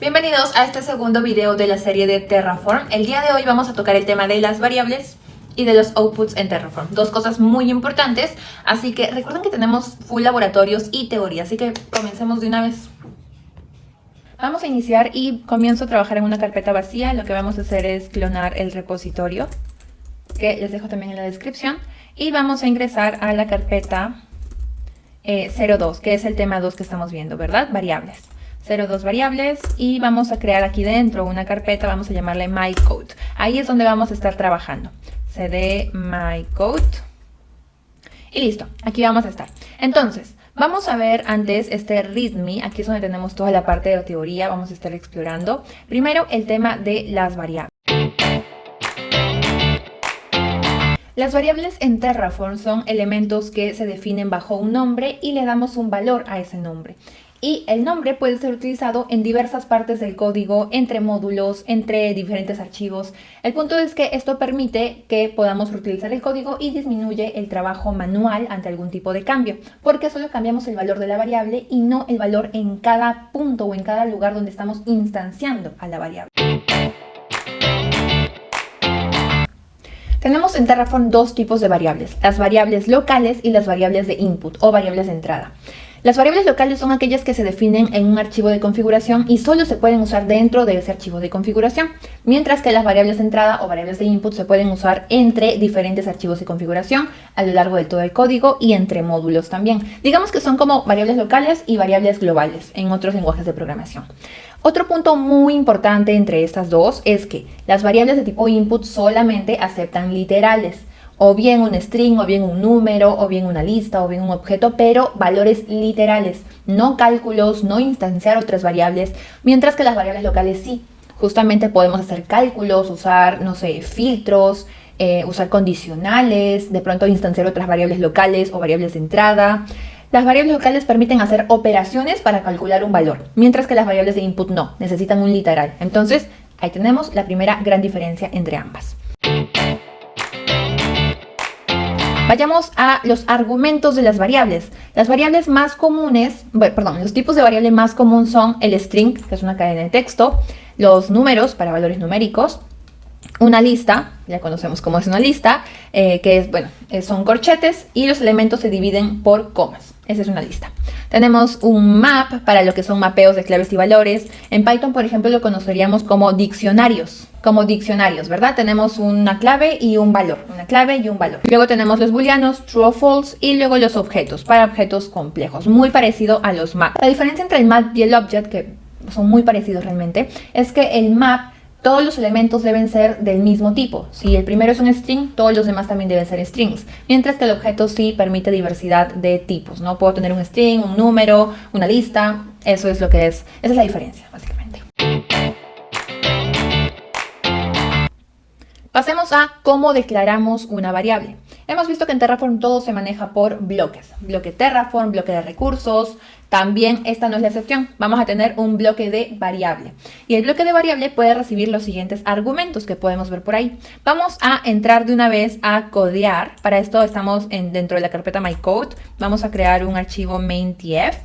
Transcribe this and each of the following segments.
Bienvenidos a este segundo video de la serie de Terraform. El día de hoy vamos a tocar el tema de las variables y de los outputs en Terraform. Dos cosas muy importantes, así que recuerden que tenemos full laboratorios y teoría, así que comencemos de una vez. Vamos a iniciar y comienzo a trabajar en una carpeta vacía. Lo que vamos a hacer es clonar el repositorio, que les dejo también en la descripción, y vamos a ingresar a la carpeta 02, que es el tema 2 que estamos viendo, ¿verdad? Variables. 02 variables, y vamos a crear aquí dentro una carpeta, vamos a llamarle mycode. Ahí es donde vamos a estar trabajando. cd mycode. Y listo, aquí vamos a estar. Entonces, vamos a ver antes este readme. Aquí es donde tenemos toda la parte de teoría, vamos a estar explorando. Primero, el tema de las variables. Las variables en Terraform son elementos que se definen bajo un nombre y le damos un valor a ese nombre. Y el nombre puede ser utilizado en diversas partes del código, entre módulos, entre diferentes archivos. El punto es que esto permite que podamos reutilizar el código y disminuye el trabajo manual ante algún tipo de cambio, porque solo cambiamos el valor de la variable y no el valor en cada punto o en cada lugar donde estamos instanciando a la variable. Tenemos en Terraform dos tipos de variables, las variables locales y las variables de input o variables de entrada. Las variables locales son aquellas que se definen en un archivo de configuración y solo se pueden usar dentro de ese archivo de configuración, mientras que las variables de entrada o variables de input se pueden usar entre diferentes archivos de configuración a lo largo de todo el código y entre módulos también. Digamos que son como variables locales y variables globales en otros lenguajes de programación. Otro punto muy importante entre estas dos es que las variables de tipo input solamente aceptan literales, o bien un string, o bien un número, o bien una lista, o bien un objeto, pero valores literales, no cálculos, no instanciar otras variables, mientras que las variables locales sí. Justamente podemos hacer cálculos, usar, no sé, filtros, usar condicionales, de pronto instanciar otras variables locales o variables de entrada. Las variables locales permiten hacer operaciones para calcular un valor, mientras que las variables de input no, necesitan un literal. Entonces, ahí tenemos la primera gran diferencia entre ambas. Vayamos a los argumentos de las variables. Las variables más comunes, los tipos de variable más común son el string, que es una cadena de texto, los números para valores numéricos, una lista, ya conocemos cómo es una lista, son corchetes, y los elementos se dividen por comas. Esa es una lista. Tenemos un map para lo que son mapeos de claves y valores. En Python, por ejemplo, lo conoceríamos como diccionarios. ¿Verdad? Tenemos una clave y un valor. Una clave y un valor. Luego tenemos los booleanos, true o false, y luego los objetos, para objetos complejos. Muy parecido a los maps. La diferencia entre el map y el object, que son muy parecidos realmente, es que el map, todos los elementos deben ser del mismo tipo. Si el primero es un string, todos los demás también deben ser strings. Mientras que el objeto sí permite diversidad de tipos, ¿no? Puedo tener un string, un número, una lista. Eso es lo que es. Esa es la diferencia, básicamente. Pasemos a cómo declaramos una variable. Hemos visto que en Terraform todo se maneja por bloques. Bloque Terraform, bloque de recursos. También esta no es la excepción. Vamos a tener un bloque de variable. Y el bloque de variable puede recibir los siguientes argumentos que podemos ver por ahí. Vamos a entrar de una vez a codear. Para esto estamos dentro de la carpeta mycode. Vamos a crear un archivo main.tf.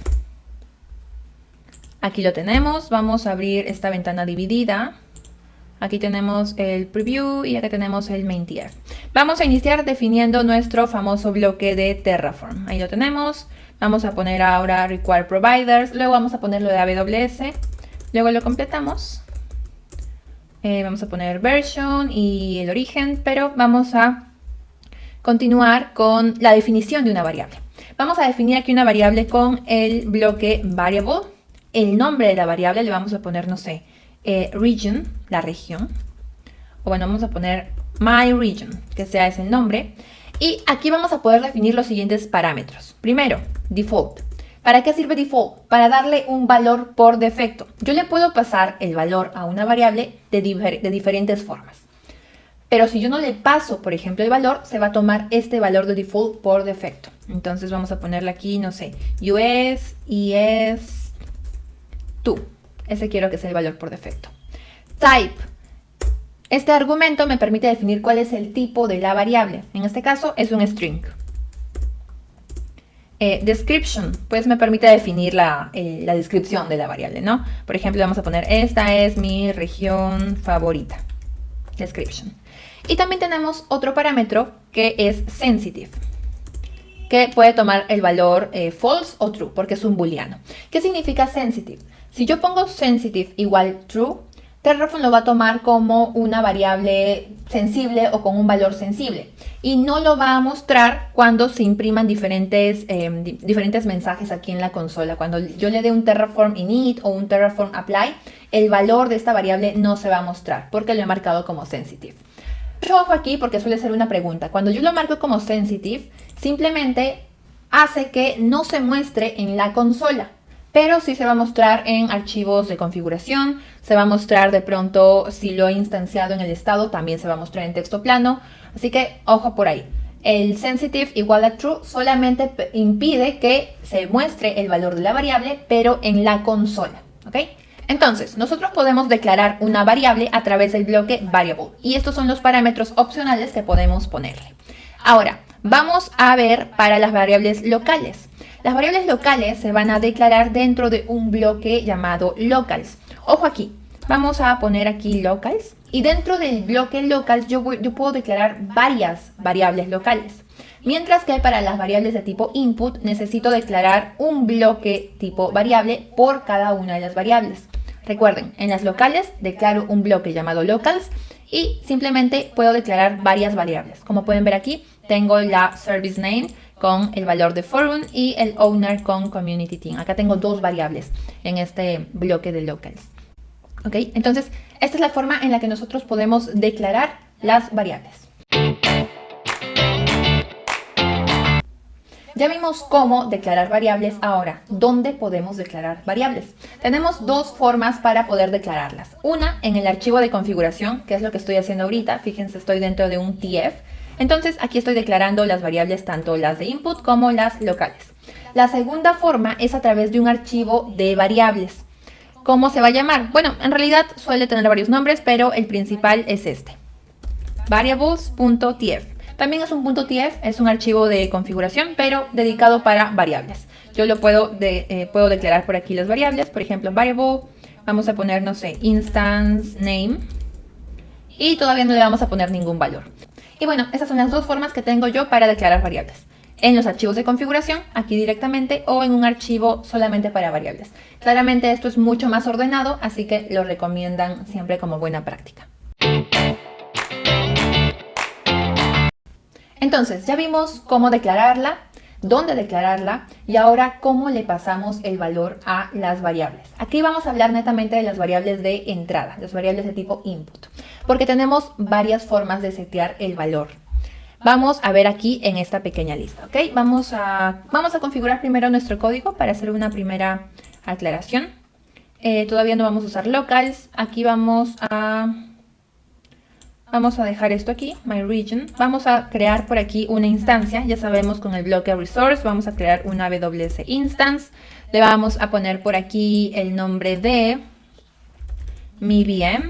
Aquí lo tenemos. Vamos a abrir esta ventana dividida. Aquí tenemos el preview y acá tenemos el main.tf. Vamos a iniciar definiendo nuestro famoso bloque de Terraform. Ahí lo tenemos. Vamos a poner ahora require providers. Luego vamos a ponerlo de AWS. Luego lo completamos. Vamos a poner version y el origen. Pero vamos a continuar con la definición de una variable. Vamos a definir aquí una variable con el bloque variable. El nombre de la variable le vamos a poner, no sé, region, la región, o bueno, vamos a poner my region, que sea ese el nombre, y aquí vamos a poder definir los siguientes parámetros. Primero, default. ¿Para qué sirve default? Para darle un valor por defecto. Yo le puedo pasar el valor a una variable de diferentes formas, pero si yo no le paso, por ejemplo, el valor, se va a tomar este valor de default por defecto. Entonces vamos a ponerle aquí, no sé, US, ES2. Ese quiero que sea el valor por defecto. Type. Este argumento me permite definir cuál es el tipo de la variable. En este caso es un string. Description, pues me permite definir la descripción de la variable, ¿no? Por ejemplo, vamos a poner, esta es mi región favorita. Description. Y también tenemos otro parámetro que es sensitive, que puede tomar el valor false o true, porque es un booleano. ¿Qué significa sensitive? Si yo pongo sensitive igual true, Terraform lo va a tomar como una variable sensible o con un valor sensible. Y no lo va a mostrar cuando se impriman diferentes mensajes aquí en la consola. Cuando yo le dé un Terraform init o un Terraform apply, el valor de esta variable no se va a mostrar porque lo he marcado como sensitive. Yo ojo aquí porque suele ser una pregunta. Cuando yo lo marco como sensitive, simplemente hace que no se muestre en la consola, pero sí se va a mostrar en archivos de configuración, se va a mostrar de pronto si lo he instanciado en el estado, también se va a mostrar en texto plano, así que ojo por ahí. El sensitive igual a true solamente impide que se muestre el valor de la variable, pero en la consola, ¿ok? Entonces, nosotros podemos declarar una variable a través del bloque variable, y estos son los parámetros opcionales que podemos ponerle. Ahora, vamos a ver para las variables locales. Las variables locales se van a declarar dentro de un bloque llamado locals. Ojo aquí, vamos a poner aquí locals y dentro del bloque locals yo puedo declarar varias variables locales. Mientras que para las variables de tipo input necesito declarar un bloque tipo variable por cada una de las variables. Recuerden, en las locales declaro un bloque llamado locals y simplemente puedo declarar varias variables. Como pueden ver aquí, tengo la service name con el valor de forum y el owner con community team. Acá tengo dos variables en este bloque de locals. ¿Ok? Entonces, esta es la forma en la que nosotros podemos declarar las variables. Ya vimos cómo declarar variables. Ahora, ¿dónde podemos declarar variables? Tenemos dos formas para poder declararlas. Una, en el archivo de configuración, que es lo que estoy haciendo ahorita. Fíjense, estoy dentro de un TF. Entonces, aquí estoy declarando las variables, tanto las de input como las locales. La segunda forma es a través de un archivo de variables. ¿Cómo se va a llamar? Bueno, en realidad suele tener varios nombres, pero el principal es este. Variables.tf. También es un .tf, es un archivo de configuración, pero dedicado para variables. Yo lo puedo declarar por aquí las variables. Por ejemplo, variable, vamos a poner, no sé, instance name. Y todavía no le vamos a poner ningún valor. Y bueno, esas son las dos formas que tengo yo para declarar variables. En los archivos de configuración, aquí directamente, o en un archivo solamente para variables. Claramente esto es mucho más ordenado, así que lo recomiendan siempre como buena práctica. Entonces, ya vimos cómo declararla, dónde declararla y ahora cómo le pasamos el valor a las variables. Aquí vamos a hablar netamente de las variables de entrada, las variables de tipo input, porque tenemos varias formas de setear el valor. Vamos a ver aquí en esta pequeña lista, ¿ok? Vamos a configurar primero nuestro código para hacer una primera aclaración. Todavía no vamos a usar locals. Aquí vamos a dejar esto aquí, my region. Vamos a crear por aquí una instancia. Ya sabemos, con el bloque resource vamos a crear una AWS instance. Le vamos a poner por aquí el nombre de mi VM.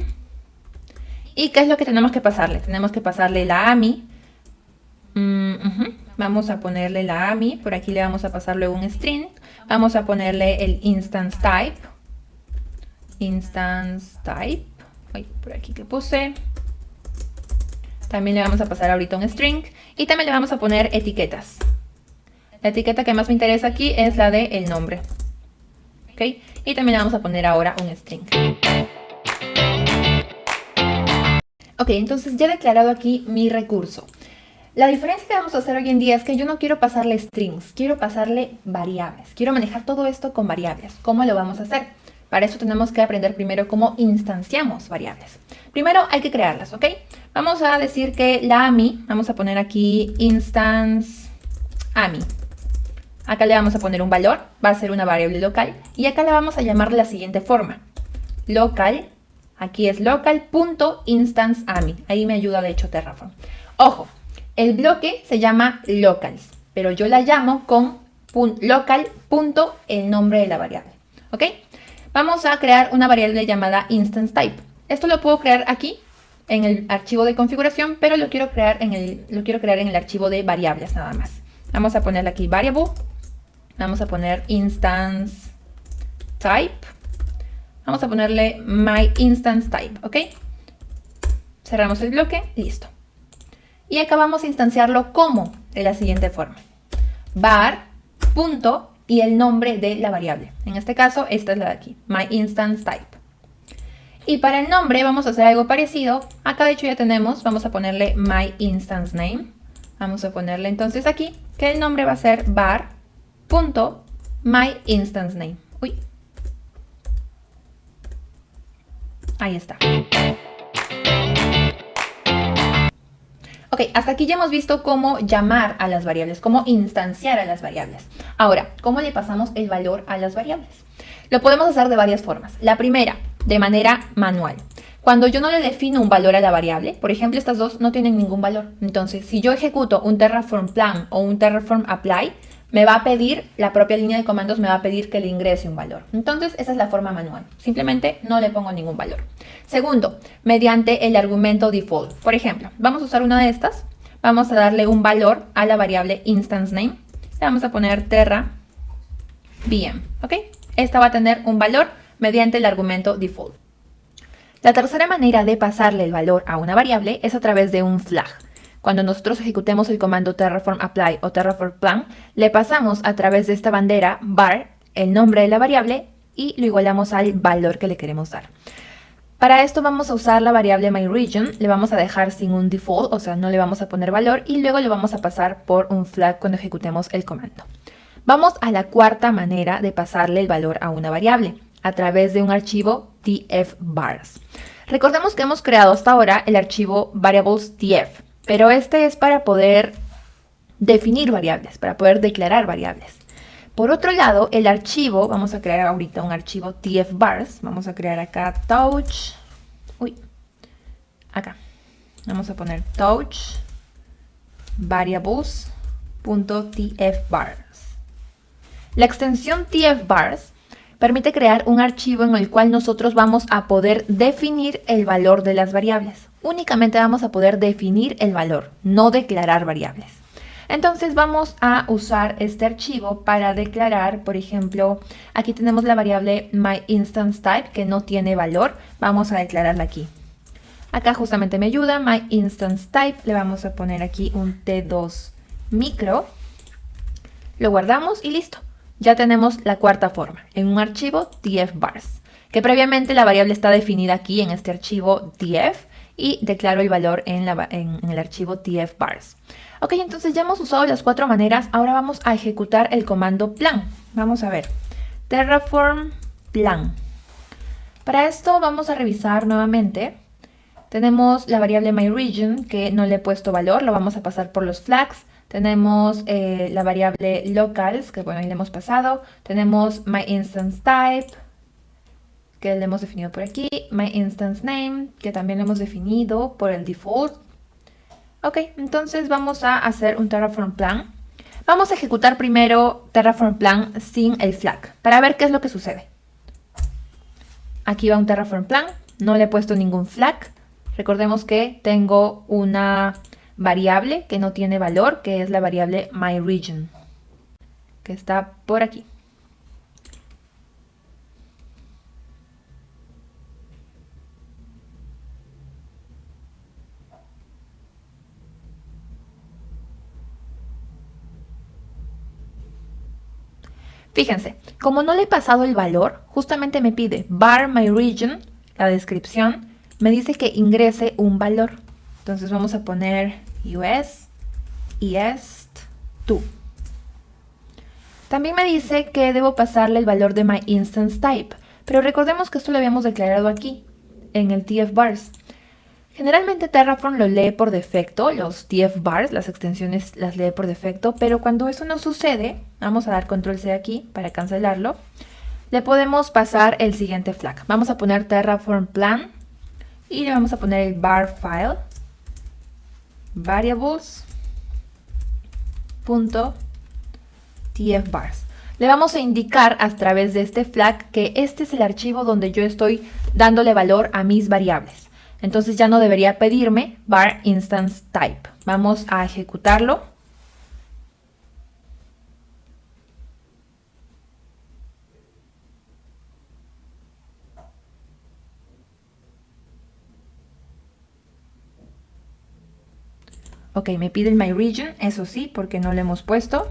¿Y qué es lo que tenemos que pasarle? Tenemos que pasarle la AMI. Vamos a ponerle la AMI. Por aquí le vamos a pasar luego un string. Vamos a ponerle el instance type. Instance type. Ay, por aquí que puse. También le vamos a pasar ahorita un string. Y también le vamos a poner etiquetas. La etiqueta que más me interesa aquí es la de el nombre. ¿Ok? Y también le vamos a poner ahora un string. Ok, entonces ya he declarado aquí mi recurso. La diferencia que vamos a hacer hoy en día es que yo no quiero pasarle strings, quiero pasarle variables. Quiero manejar todo esto con variables. ¿Cómo lo vamos a hacer? Para eso tenemos que aprender primero cómo instanciamos variables. Primero hay que crearlas, ¿ok? Vamos a decir que la AMI, vamos a poner aquí instance AMI. Acá le vamos a poner un valor, va a ser una variable local. Y acá la vamos a llamar de la siguiente forma. Local, aquí es local.instanceAMI. Ahí me ayuda de hecho Terraform. Ojo. El bloque se llama locals, pero yo la llamo con local. El nombre de la variable. ¿Ok? Vamos a crear una variable llamada instance type. Esto lo puedo crear aquí en el archivo de configuración, pero lo quiero crear en el archivo de variables nada más. Vamos a ponerle aquí variable Vamos a poner instance type. Vamos a ponerle my instance type, ¿ok? Cerramos el bloque, listo. Y acá vamos a instanciarlo como de la siguiente forma. Var, punto, y el nombre de la variable. En este caso, esta es la de aquí, my instance type. Y para el nombre vamos a hacer algo parecido. Acá de hecho ya tenemos, vamos a ponerle my instance name. Vamos a ponerle entonces aquí que el nombre va a ser var.my instance name. Uy. Ahí está. Ok, hasta aquí ya hemos visto cómo llamar a las variables, cómo instanciar a las variables. Ahora, ¿cómo le pasamos el valor a las variables? Lo podemos hacer de varias formas. La primera, de manera manual. Cuando yo no le defino un valor a la variable, por ejemplo, estas dos no tienen ningún valor. Entonces, si yo ejecuto un Terraform plan o un Terraform apply, me va a pedir, la propia línea de comandos me va a pedir que le ingrese un valor. Entonces, esa es la forma manual. Simplemente no le pongo ningún valor. Segundo, mediante el argumento default. Por ejemplo, vamos a usar una de estas. Vamos a darle un valor a la variable instance name. Le vamos a poner terra VM, ¿ok? Esta va a tener un valor mediante el argumento default. La tercera manera de pasarle el valor a una variable es a través de un flag. Cuando nosotros ejecutemos el comando terraform apply o terraform plan, le pasamos a través de esta bandera var el nombre de la variable y lo igualamos al valor que le queremos dar. Para esto vamos a usar la variable myRegion, le vamos a dejar sin un default, o sea, no le vamos a poner valor y luego lo vamos a pasar por un flag cuando ejecutemos el comando. Vamos a la cuarta manera de pasarle el valor a una variable, a través de un archivo tfvars. Recordemos que hemos creado hasta ahora el archivo variables.tf, pero este es para poder definir variables, para poder declarar variables. Por otro lado, el archivo, vamos a crear ahorita un archivo tfvars, vamos a crear acá touch, acá, vamos a poner touch variables.tfvars. La extensión tfvars permite crear un archivo en el cual nosotros vamos a poder definir el valor de las variables. Únicamente vamos a poder definir el valor, no declarar variables. Entonces vamos a usar este archivo para declarar, por ejemplo, aquí tenemos la variable myInstanceType que no tiene valor. Vamos a declararla aquí. Acá justamente me ayuda, myInstanceType. Le vamos a poner aquí un T2 micro. Lo guardamos y listo. Ya tenemos la cuarta forma, en un archivo tfvars, que previamente la variable está definida aquí en este archivo tf y declaro el valor en el archivo tfvars. Ok, entonces ya hemos usado las cuatro maneras, ahora vamos a ejecutar el comando plan. Vamos a ver, terraform plan. Para esto vamos a revisar nuevamente. Tenemos la variable myRegion que no le he puesto valor, lo vamos a pasar por los flags. Tenemos la variable locals, que bueno, ahí le hemos pasado. Tenemos myInstanceType, que le hemos definido por aquí. myInstanceName, que también lo hemos definido por el default. Ok, entonces vamos a hacer un Terraform plan. Vamos a ejecutar primero Terraform plan sin el flag, para ver qué es lo que sucede. Aquí va un Terraform plan, no le he puesto ningún flag. Recordemos que tengo una variable que no tiene valor, que es la variable myRegion, que está por aquí. Fíjense, como no le he pasado el valor, justamente me pide var myRegion, la descripción, me dice que ingrese un valor. Entonces vamos a poner US est2. También me dice que debo pasarle el valor de myInstanceType, pero recordemos que esto lo habíamos declarado aquí, en el tfvars. Generalmente Terraform lo lee por defecto, los tfvars, las extensiones las lee por defecto, pero cuando eso no sucede, vamos a dar control C aquí para cancelarlo, le podemos pasar el siguiente flag. Vamos a poner Terraform plan y le vamos a poner el var file variables.tfvars. Le vamos a indicar a través de este flag que este es el archivo donde yo estoy dándole valor a mis variables. Entonces ya no debería pedirme var instance type. Vamos a ejecutarlo. Ok, me pide el myRegion, eso sí, porque no lo hemos puesto.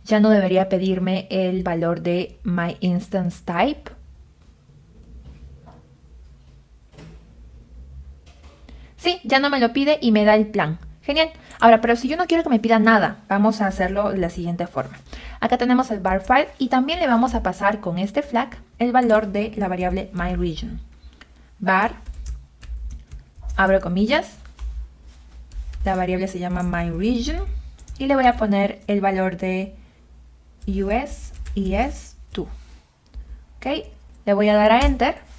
Ya no debería pedirme el valor de myInstanceType. Sí, ya no me lo pide y me da el plan. Genial. Ahora, pero si yo no quiero que me pida nada, vamos a hacerlo de la siguiente forma. Acá tenemos el var file y también le vamos a pasar con este flag el valor de la variable myRegion. Var, abro comillas, la variable se llama myRegion y le voy a poner el valor de US ES2. Ok, le voy a dar a Enter.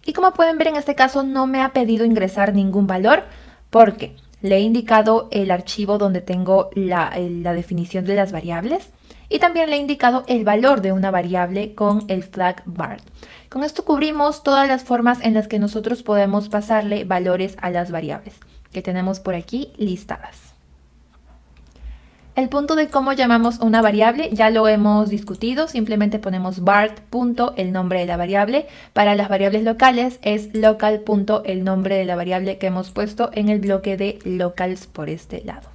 Y como pueden ver, en este caso no me ha pedido ingresar ningún valor porque le he indicado el archivo donde tengo la definición de las variables y también le he indicado el valor de una variable con el flag var. Con esto cubrimos todas las formas en las que nosotros podemos pasarle valores a las variables que tenemos por aquí listadas. El punto de cómo llamamos una variable ya lo hemos discutido, simplemente ponemos var punto el nombre de la variable. Para las variables locales es local punto el nombre de la variable que hemos puesto en el bloque de locals por este lado.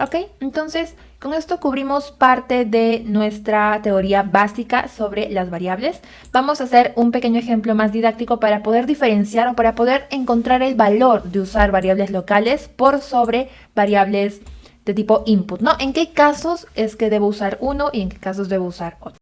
Ok, entonces con esto cubrimos parte de nuestra teoría básica sobre las variables. Vamos a hacer un pequeño ejemplo más didáctico para poder diferenciar o para poder encontrar el valor de usar variables locales por sobre variables de tipo input, ¿no? ¿En qué casos es que debo usar uno y en qué casos debo usar otro?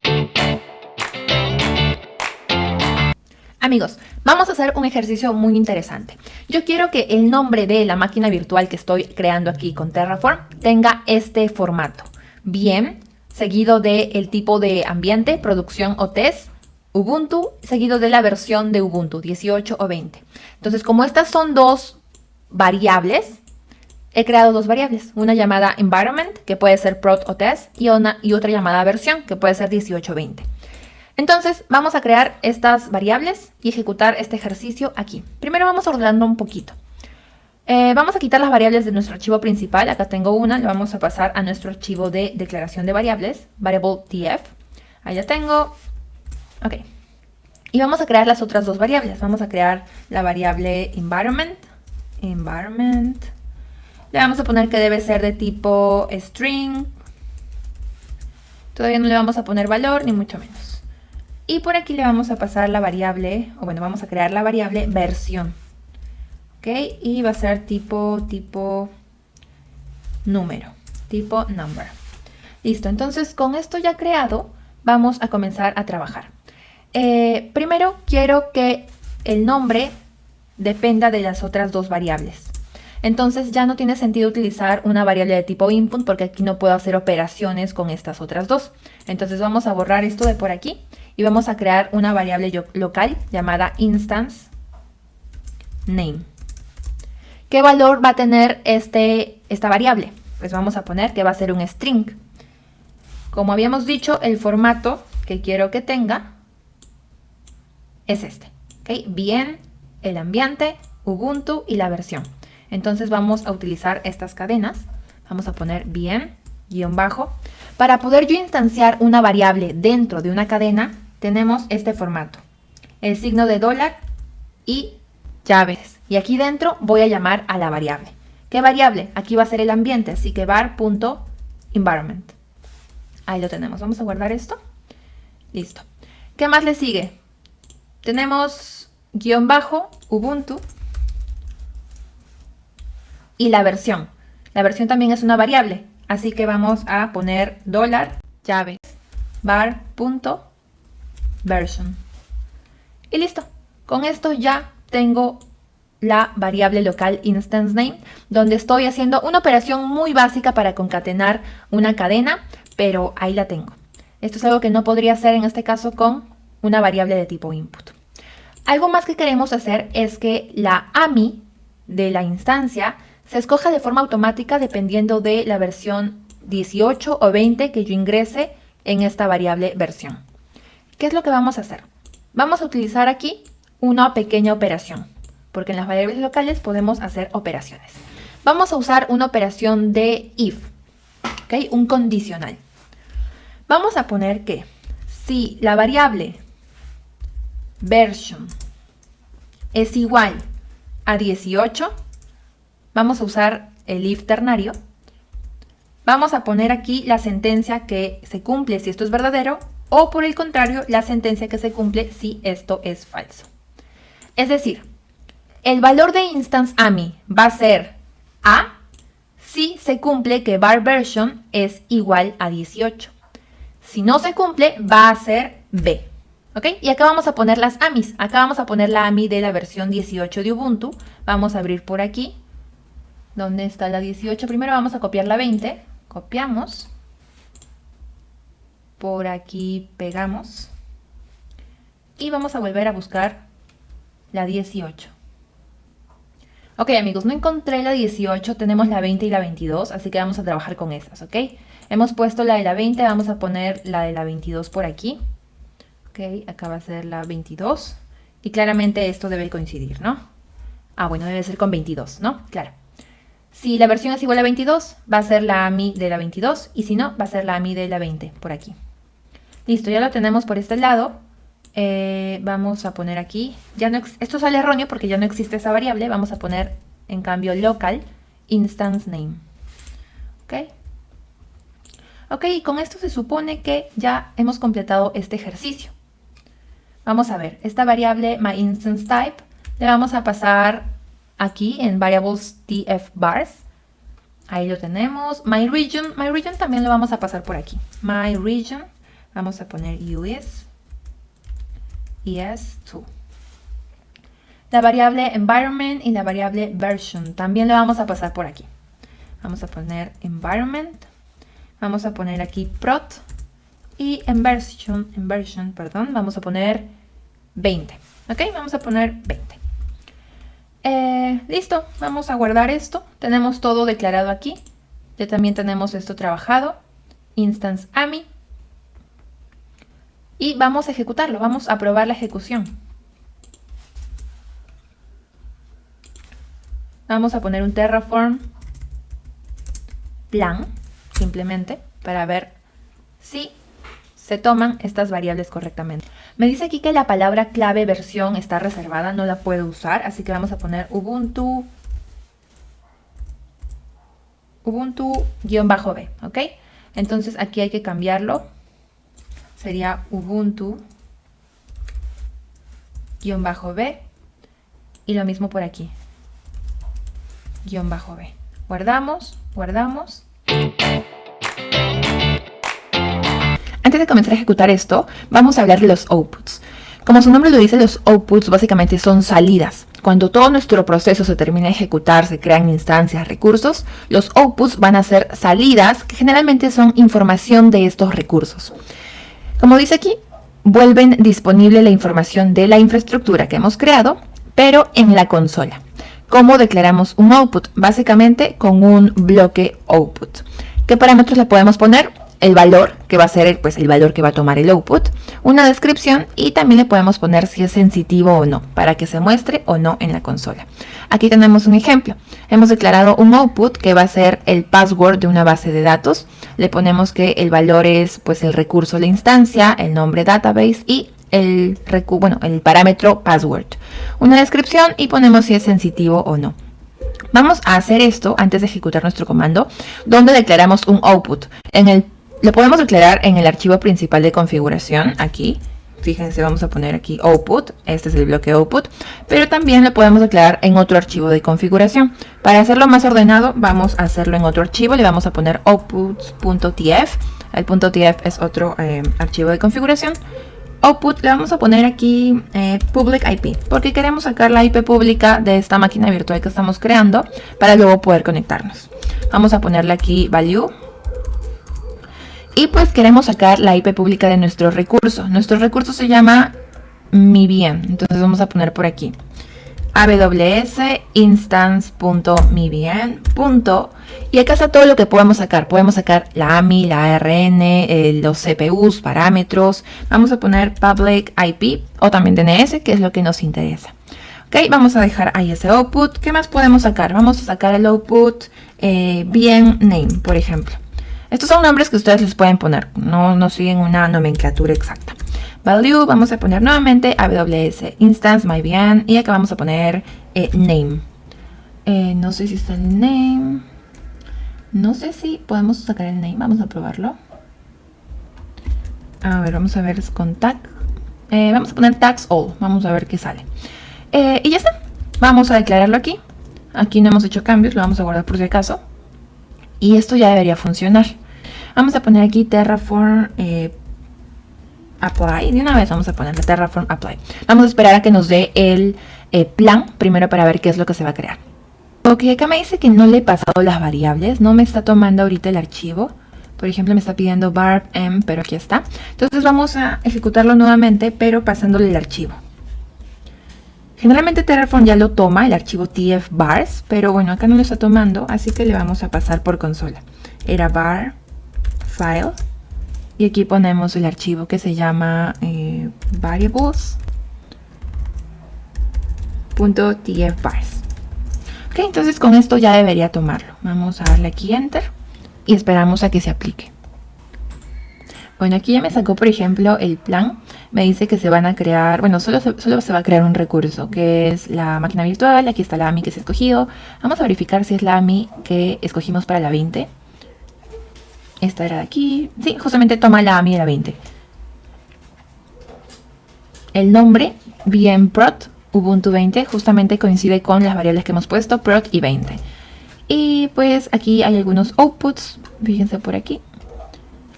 Amigos, vamos a hacer un ejercicio muy interesante. Yo quiero que el nombre de la máquina virtual que estoy creando aquí con Terraform tenga este formato. Bien, seguido del tipo de ambiente, producción o test, Ubuntu, seguido de la versión de Ubuntu, 18 o 20. Entonces, como estas son dos variables, he creado dos variables, una llamada environment, que puede ser prod o test, y otra llamada versión, que puede ser 18 o 20. Entonces, vamos a crear estas variables y ejecutar este ejercicio aquí. Primero vamos ordenando un poquito. Vamos a quitar las variables de nuestro archivo principal. Acá tengo una, le vamos a pasar a nuestro archivo de declaración de variables, variable df. Ahí la tengo. Ok. Y vamos a crear las otras dos variables. Vamos a crear la variable environment. Le vamos a poner que debe ser de tipo string. Todavía no le vamos a poner valor, ni mucho menos. Y por aquí le vamos a pasar la variable, o bueno, vamos a crear la variable versión. Ok, y va a ser tipo número, tipo number. Listo, entonces con esto ya creado, vamos a comenzar a trabajar. Primero quiero que el nombre dependa de las otras dos variables. Entonces ya no tiene sentido utilizar una variable de tipo input porque aquí no puedo hacer operaciones con estas otras dos. Entonces vamos a borrar esto de por aquí y vamos a crear una variable local llamada instance name. ¿Qué valor va a tener esta variable? Pues vamos a poner que va a ser un string. Como habíamos dicho, el formato que quiero que tenga es este. ¿Okay? Bien, el ambiente, Ubuntu y la versión. Entonces vamos a utilizar estas cadenas. Vamos a poner bien, guión bajo. Para poder yo instanciar una variable dentro de una cadena, tenemos este formato. El signo de dólar y llaves. Y aquí dentro voy a llamar a la variable. ¿Qué variable? Aquí va a ser el ambiente, así que var.environment. Ahí lo tenemos. Vamos a guardar esto. Listo. ¿Qué más le sigue? Tenemos guión bajo, Ubuntu. Y la versión. La versión también es una variable. Así que vamos a poner dólar, llaves, var.version. Y listo. Con esto ya tengo la variable local instance name, donde estoy haciendo una operación muy básica para concatenar una cadena, pero ahí la tengo. Esto es algo que no podría hacer en este caso con una variable de tipo input. Algo más que queremos hacer es que la AMI de la instancia se escoja de forma automática dependiendo de la versión 18 o 20 que yo ingrese en esta variable versión. ¿Qué es lo que vamos a hacer? Vamos a utilizar aquí una pequeña operación, porque en las variables locales podemos hacer operaciones. Vamos a usar una operación de if, ¿okay? Un condicional. Vamos a poner que Si la variable version es igual a 18, vamos a usar el if ternario. Vamos a poner aquí la sentencia que se cumple si esto es verdadero, o por el contrario, la sentencia que se cumple si esto es falso. Es decir, el valor de instance AMI va a ser A si se cumple que var version es igual a 18. Si no se cumple, va a ser B. ¿Ok? Y acá vamos a poner las AMIs. Acá vamos a poner la AMI de la versión 18 de Ubuntu. Vamos a abrir por aquí. ¿Dónde está la 18? Primero vamos a copiar la 20. Copiamos. Por aquí pegamos. Y vamos a volver a buscar la 18. Ok, amigos, no encontré la 18. Tenemos la 20 y la 22. Así que vamos a trabajar con esas, ¿ok? Hemos puesto la de la 20. Vamos a poner la de la 22 por aquí. Ok, acá va a ser la 22. Y claramente esto debe coincidir, ¿no? Ah, bueno, debe ser con 22, ¿no? Claro. Si la versión es igual a 22, va a ser la AMI de la 22. Y si no, va a ser la AMI de la 20, por aquí. Listo, ya lo tenemos por este lado. Vamos a poner aquí. Esto sale erróneo porque ya no existe esa variable. Vamos a poner, en cambio, local instance name. ¿Ok? Ok, y con esto se supone que ya hemos completado este ejercicio. Vamos a ver, esta variable myInstanceType le vamos a pasar aquí en variables tfvars. Ahí lo tenemos. MyRegion también lo vamos a pasar por aquí. MyRegion, vamos a poner US, ES2. La variable environment y la variable version también lo vamos a pasar por aquí. Vamos a poner environment, vamos a poner aquí prot y en version, vamos a poner 20. Ok, vamos a poner 20. Listo, vamos a guardar esto. Tenemos todo declarado aquí. Ya también tenemos esto trabajado. Instance AMI. Y vamos a ejecutarlo, vamos a probar la ejecución. Vamos a poner un Terraform plan, simplemente, para ver si se toman estas variables correctamente. Me dice aquí que la palabra clave versión está reservada, no la puedo usar, así que vamos a poner Ubuntu-B, ¿ok? Entonces aquí hay que cambiarlo. Sería Ubuntu-B y lo mismo por aquí. -B. Guardamos. Antes de comenzar a ejecutar esto, vamos a hablar de los outputs. Como su nombre lo dice, los outputs básicamente son salidas. Cuando todo nuestro proceso se termina de ejecutar, se crean instancias, recursos, los outputs van a ser salidas que generalmente son información de estos recursos. Como dice aquí, vuelven disponible la información de la infraestructura que hemos creado, pero en la consola. ¿Cómo declaramos un output? Básicamente con un bloque output. ¿Qué parámetros le podemos poner? El valor, que va a ser el valor que va a tomar el output, una descripción y también le podemos poner si es sensitivo o no, para que se muestre o no en la consola. Aquí tenemos un ejemplo. Hemos declarado un output que va a ser el password de una base de datos. Le ponemos que el valor es el recurso, la instancia, el nombre database y el parámetro password. Una descripción y ponemos si es sensitivo o no. Vamos a hacer esto antes de ejecutar nuestro comando, donde declaramos un output. Lo podemos declarar en el archivo principal de configuración, aquí. Fíjense, vamos a poner aquí output, este es el bloque output, pero también lo podemos declarar en otro archivo de configuración. Para hacerlo más ordenado, vamos a hacerlo en otro archivo, le vamos a poner outputs.tf, el .tf es otro archivo de configuración. Output le vamos a poner aquí public IP, porque queremos sacar la IP pública de esta máquina virtual que estamos creando para luego poder conectarnos. Vamos a ponerle aquí value. Y queremos sacar la IP pública de nuestro recurso. Nuestro recurso se llama MiVM. Entonces vamos a poner por aquí aws instance.mivm. Y acá está todo lo que podemos sacar. Podemos sacar la AMI, la ARN, los CPUs, parámetros. Vamos a poner public IP o también DNS, que es lo que nos interesa. Ok, vamos a dejar ahí ese output. ¿Qué más podemos sacar? Vamos a sacar el output VM name, por ejemplo. Estos son nombres que ustedes les pueden poner, no siguen una nomenclatura exacta. Value, vamos a poner nuevamente AWS instance, muy bien. Y acá vamos a poner name. No sé si está el name. No sé si podemos sacar el name. Vamos a probarlo. A ver, vamos a ver con tag. Vamos a poner tags all. Vamos a ver qué sale. Y ya está. Vamos a declararlo aquí. Aquí no hemos hecho cambios. Lo vamos a guardar por si acaso. Y esto ya debería funcionar. Vamos a poner aquí Terraform Apply. De una vez vamos a ponerle Terraform Apply. Vamos a esperar a que nos dé el plan primero para ver qué es lo que se va a crear. Ok, acá me dice que no le he pasado las variables. No me está tomando ahorita el archivo. Por ejemplo, me está pidiendo barb m, pero aquí está. Entonces vamos a ejecutarlo nuevamente, pero pasándole el archivo. Generalmente Terraform ya lo toma, el archivo tf-vars, pero bueno, acá no lo está tomando, así que le vamos a pasar por consola. Era var file, y aquí ponemos el archivo que se llama variables.tf-vars. Ok, entonces con esto ya debería tomarlo. Vamos a darle aquí Enter y esperamos a que se aplique. Bueno, aquí ya me sacó, por ejemplo, el plan. Me dice que se van a crear, bueno, solo se va a crear un recurso, que es la máquina virtual. Aquí está la AMI que se ha escogido. Vamos a verificar si es la AMI que escogimos para la 20. Esta era de aquí. Sí, justamente toma la AMI de la 20. El nombre, vmprod Ubuntu 20, justamente coincide con las variables que hemos puesto, prod y 20. Y pues aquí hay algunos outputs, fíjense por aquí,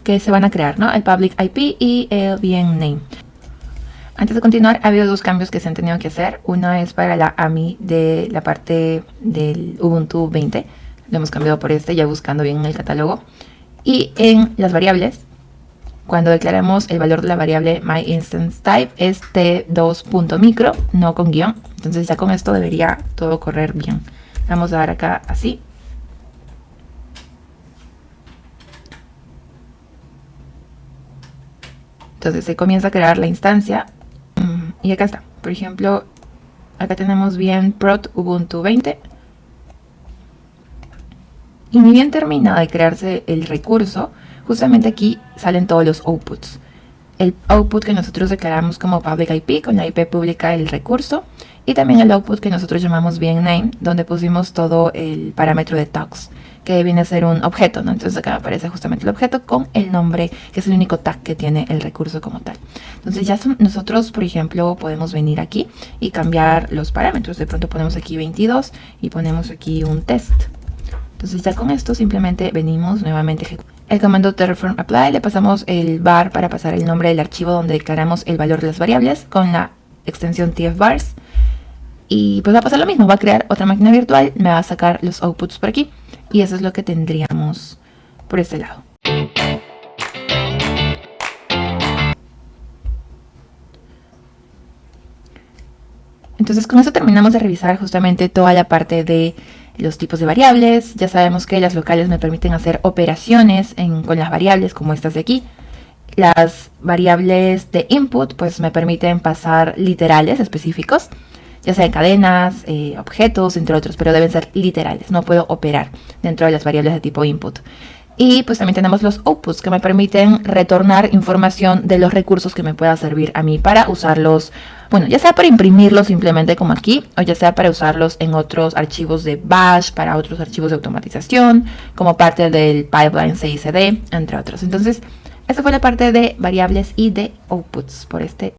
que se van a crear, ¿no? El public IP y el VM name. Antes de continuar, ha habido dos cambios que se han tenido que hacer. Uno es para la AMI de la parte del Ubuntu 20. Lo hemos cambiado por este, ya buscando bien en el catálogo. Y en las variables, cuando declaramos el valor de la variable myInstanceType es t2.micro, no con guión. Entonces ya con esto debería todo correr bien. Vamos a dar acá así. Entonces se comienza a crear la instancia y acá está. Por ejemplo, acá tenemos bien prod Ubuntu 20. Y ni bien termina de crearse el recurso, justamente aquí salen todos los outputs. El output que nosotros declaramos como public IP, con la IP pública del recurso. Y también el output que nosotros llamamos VMName, donde pusimos todo el parámetro de tags, que viene a ser un objeto, ¿no? Entonces acá aparece justamente el objeto con el nombre, que es el único tag que tiene el recurso como tal. Entonces ya nosotros, por ejemplo, podemos venir aquí y cambiar los parámetros. De pronto ponemos aquí 22 y ponemos aquí un test. Entonces ya con esto simplemente venimos nuevamente el comando Terraform Apply, le pasamos el var para pasar el nombre del archivo donde declaramos el valor de las variables con la extensión tf-vars. Y pues va a pasar lo mismo, va a crear otra máquina virtual, me va a sacar los outputs por aquí. Y eso es lo que tendríamos por este lado. Entonces con eso terminamos de revisar justamente toda la parte de los tipos de variables. Ya sabemos que las locales me permiten hacer operaciones con las variables como estas de aquí. Las variables de input pues me permiten pasar literales específicos, ya sea cadenas, objetos, entre otros, pero deben ser literales. No puedo operar dentro de las variables de tipo input. Y pues también tenemos los outputs que me permiten retornar información de los recursos que me pueda servir a mí para usarlos, bueno, ya sea para imprimirlos simplemente como aquí, o ya sea para usarlos en otros archivos de bash, para otros archivos de automatización, como parte del pipeline CI/CD, entre otros. Entonces, esta fue la parte de variables y de outputs por este